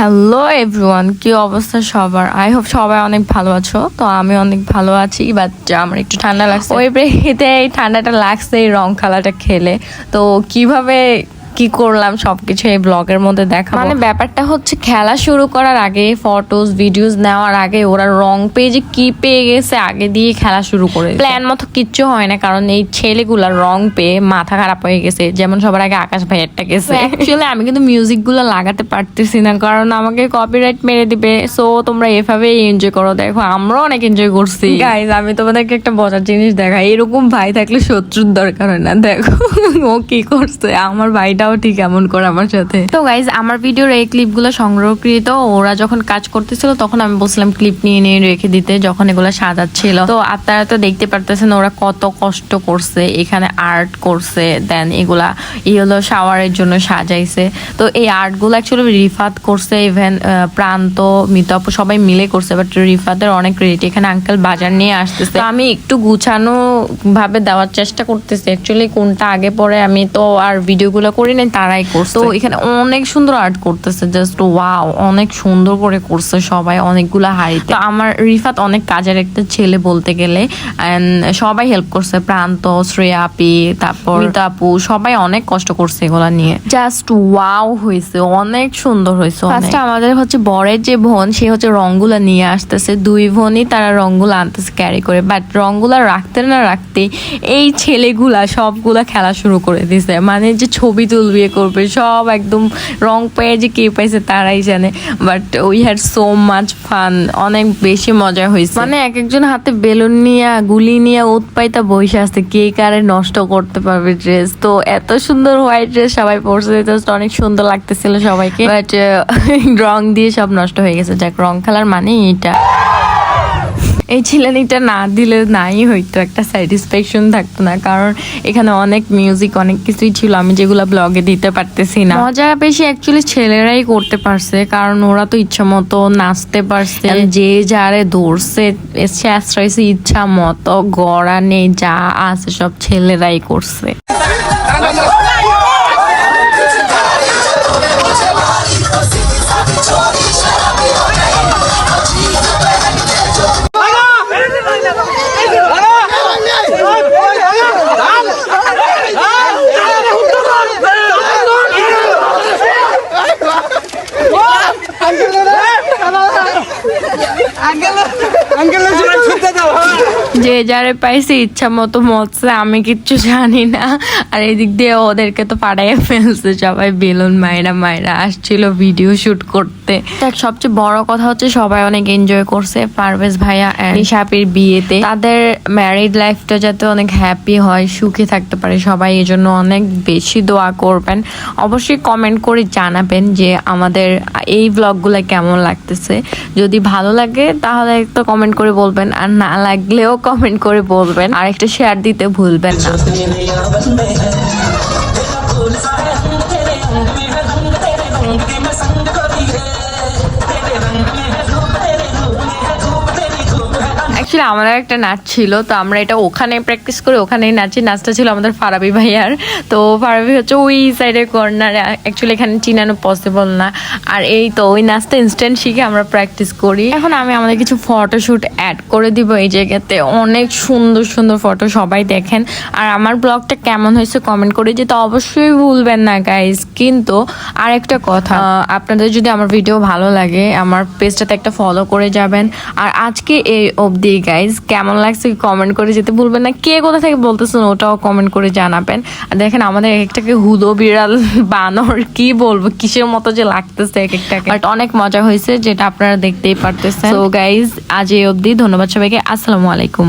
Hello everyone, কি অবস্থা সবার? আই হোপ সবাই অনেক ভালো আছো। তো আমি অনেক ভালো আছি, বাট আমার একটু ঠান্ডা লাগছে। ওই ব্রেকেতে এই ঠান্ডাটা লাগছে এই রং খেলাটা খেলে। তো কিভাবে কি করলাম সবকিছু এই ব্লগের মধ্যে দেখা। মানে ব্যাপারটা হচ্ছে খেলা শুরু করার আগে, ফটোস ভিডিওস নেওয়ার আগে ওরা রং পেজে কি পেয়ে গেছে আগে দিয়ে খেলা শুরু করে। প্ল্যান মতো কিচ্ছু হয় না, কারণ এই ছেলেগুলা রং পেয়ে মাথা খারাপ হয়ে গেছে। যেমন সবার আগে আকাশ ভাইয়েরটা গেছে। অ্যাকচুয়ালি আমি কিন্তু মিউজিক গুলো লাগাতে পারতেছি না, কারণ আমাকে কপিরাইট মেরে দিবে। সো তোমরা এভাবেই এনজয় করো। দেখো আমরাও অনেক এনজয় করছি। গাইজ, আমি তোমাদেরকে একটা মজার জিনিস দেখাই। এরকম ভাই থাকলে শত্রুর দরকার হয় না। দেখো ও কি করছে, আমার ভাইটাও ঠিক এমন করে আমার সাথে। তো গাইজ, আমার ভিডিওর এই ক্লিপগুলো সংগ্রহকৃত। ওরা যখন কাজ করতেছিল তখন আমি বলছিলাম ক্লিপ নিয়ে নিয়ে রেখে দিতে, যখন এগুলো সাজাচ্ছিল। তো আপনারা তো দেখতে পারতেছেন ওরা কত কষ্ট করছে, এখানে আর্ট করছে, দেন এগুলা হলো শাওয়ারের জন্য সাজাইছে। তো এই আর্টগুলো অ্যাকচুয়ালি রিফাত করছে, ইভেন প্রান্ত, মিতাপু সবাই মিলে করছে। বাট রিফাতের অনেক ক্রেডিট। এখানে আঙ্কেল বাজার নিয়ে আসতেছে, আমি একটু গুছানো ভাবে দেওয়ার চেষ্টা করতেছি। অ্যাকচুয়ালি কোনটা আগে পরে আমি তো আর ভিডিওগুলো করি নাই, তারাই করছে। তো এখানে অনেক সুন্দর আর্ট করতেছে, জাস্ট ওয়াও, অনেক সুন্দর করে করছে সবাই, অনেকগুলা হাড়িতে। তো আমার রিফাত অনেক কাজের একটা ছেলে বলতে গেলে, এন্ড সবাই হেল্প করছে। প্রান্ত, শ্রেয়া আপি, তারপর মিতাপু, সবাই অনেক কষ্ট করছে এগুলা নিয়ে। জাস্ট ওয়াও হয়েছে, অনেক সুন্দর হয়েছে। ফার্স্টে আমাদের হচ্ছে বরের যে বোন, সে হচ্ছে রংগুলা নিয়ে আসতেছে। দুই বোনই তারা রংগুলা আনতেছে ক্যারি করে। বাট রংগুলা রাখতে না রাখতে এই ছেলেগুলা সবগুলা খেলা শুরু করে দিছে। মানে যে ছবি তুলবে করবে সব একদম রং পেয়ে যে কে পাইছে তারাই জানে। But we had so much fun, অনেক বেশি মজা হয়েছে। মানে এক একজন হাতে বেলুন নিয়ে, গুলি নিয়ে উৎপাইতা বসে আসছে, কে কারে নষ্ট করতে পারবে ড্রেস। তো এত সুন্দর হোয়াইট ড্রেস সবাই পরছে, জাস্ট অনেক সুন্দর লাগতেছিল সবাইকে। বাট রং দিয়ে সব নষ্ট হয়ে গেছে। যাক, রং খেলার মানে এটা। এই ছিলেনিটা না দিলে নাই হইতো, একটা স্যাটিসফ্যাকশন থাকতো না। কারণ এখানে অনেক মিউজিক, অনেক কিছুই ছিল আমি যেগুলো ব্লগে দিতে পারতেছি না। মজা বেশি অ্যাকচুয়ালি ছেলেরাই করতে পারছে, কারণ ওরা তো ইচ্ছা মতো নাচতে পারছে। যে যারে ধরছে আশ্রয়ছে ইচ্ছা মতো, গড়া নেই, যা আছে সব ছেলেরাই করছে। যে যারে পাইছে ইচ্ছা মতো মরছে, আমি কিচ্ছু জানি না। আর এদিক দিয়ে ওদেরকে তো পাড়াইয়া ফেলছে সবাই। বেলুন মায়েরা মায়েরা আসছিল ভিডিও শুট করতে। সবচেয়ে বড় কথা হচ্ছে সবাই অনেক এনজয় করছে। পারভেজ ভাইয়া নিশাপির বিয়েতে তাদের ম্যারিড লাইফটা যাতে অনেক হ্যাপি হয়, সুখে থাকতে পারে সবাই, এই জন্য অনেক বেশি দোয়া করবেন। অবশ্যই কমেন্ট করে জানাবেন যে আমাদের এই ব্লগগুলো কেমন লাগতেছে। যদি ভালো লাগে তাহলে একটা কমেন্ট করে বলবেন, আর না লাগলেও কমেন্ট করে বলবেন, আর একটা শেয়ার দিতে ভুলবেন না। অ্যাকচুয়ালি আমাদের একটা নাচ ছিল, তো আমরা এটা ওখানে প্র্যাকটিস করে ওখানেই নাচি। নাচটা ছিল আমাদের ফারাবি ভাইয়ার। তো ফারাবি হচ্ছে ওই সাইডের কর্নারে, অ্যাকচুয়ালি এখানে চিনানো পসিবল না। আর এই তো ওই নাচটা ইনস্ট্যান্ট শিখে আমরা প্র্যাকটিস করি। এখন আমি আমাদের কিছু ফটোশুট অ্যাড করে দিব এই জায়গাতে, অনেক সুন্দর সুন্দর ফটো, সবাই দেখেন। আর আমার ব্লগটা কেমন হয়েছে কমেন্ট করে যেতে অবশ্যই ভুলবেন না গাইজ। কিন্তু আর একটা কথা, আপনাদের যদি আমার ভিডিও ভালো লাগে আমার পেজটাতে একটা ফলো করে যাবেন। আর আজকে এই অবধি গাইজ, কেমন লাগছে কমেন্ট করে যেতে ভুলবেন না। কে কোথা থেকে বলতেছেন ওটাও কমেন্ট করে জানাবেন। আর দেখেন আমাদের একটাকে হুদো বিড়াল বানর কি বলবো, কিসের মতো যে লাগতেছে এক একটাকে। বাট অনেক মজা হয়েছে, যেটা আপনারা দেখতেই পারতেছেন। সো গাইজ, আজ এই অবধি, ধন্যবাদ সবাইকে, আসসালামু আলাইকুম।